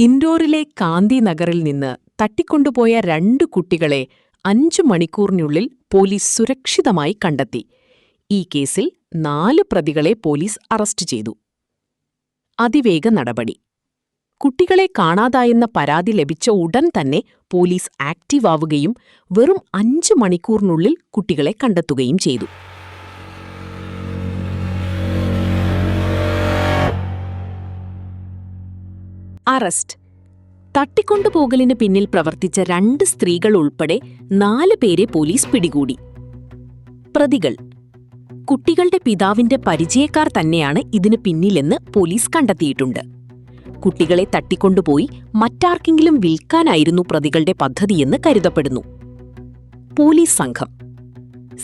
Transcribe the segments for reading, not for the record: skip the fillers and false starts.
ഇൻഡോറിലെ കാന്തി നഗറിൽ നിന്ന് തട്ടിക്കൊണ്ടുപോയ 2 കുട്ടികളെ 5 മണിക്കൂറിനുള്ളിൽ പോലീസ് സുരക്ഷിതമായി കണ്ടെത്തി. ഈ കേസിൽ 4 പ്രതികളെ പോലീസ് അറസ്റ്റ് ചെയ്തു. അതിവേഗ നടപടി. കുട്ടികളെ കാണാതായെന്ന പരാതി ലഭിച്ച ഉടൻ തന്നെ പോലീസ് ആക്റ്റീവ് ആവുകയും വെറും 5 മണിക്കൂറിനുള്ളിൽ കുട്ടികളെ കണ്ടെത്തുകയും ചെയ്തു. അറസ്റ്റ്. തട്ടിക്കൊണ്ടുപോകലിന് പിന്നിൽ പ്രവർത്തിച്ച 2 സ്ത്രീകൾ ഉൾപ്പെടെ 4 പേരെ പോലീസ് പിടികൂടി. പ്രതികൾ കുട്ടികളുടെ പിതാവിന്റെ പരിചയക്കാർ തന്നെയാണ് ഇതിന് പിന്നിലെന്ന് പോലീസ് കണ്ടെത്തിയിട്ടുണ്ട്. കുട്ടികളെ തട്ടിക്കൊണ്ടുപോയി മറ്റാർക്കെങ്കിലും വിൽക്കാനായിരുന്നു പ്രതികളുടെ പദ്ധതിയെന്ന് കരുതപ്പെടുന്നു. പോലീസ് സംഘം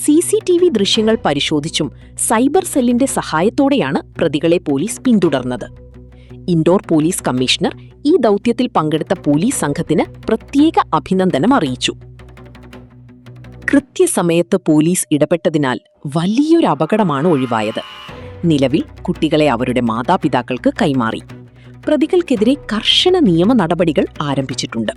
CCTV ദൃശ്യങ്ങൾ പരിശോധിച്ചും സൈബർ സെല്ലിന്റെ സഹായത്തോടെയാണ് പ്രതികളെ പോലീസ് പിന്തുടർന്നത്. ഇൻഡോർ പോലീസ് കമ്മീഷണർ ഈ ദൗത്യത്തിൽ പങ്കെടുത്ത പോലീസ് സംഘത്തിന് പ്രത്യേക അഭിനന്ദനം അറിയിച്ചു. കൃത്യസമയത്ത് പോലീസ് ഇടപെട്ടതിനാൽ വലിയൊരു അപകടമാണ് ഒഴിവായത്. നിലവിൽ കുട്ടികളെ അവരുടെ മാതാപിതാക്കൾക്ക് കൈമാറി. പ്രതികൾക്കെതിരെ കർശന നിയമ നടപടികൾ ആരംഭിച്ചിട്ടുണ്ട്.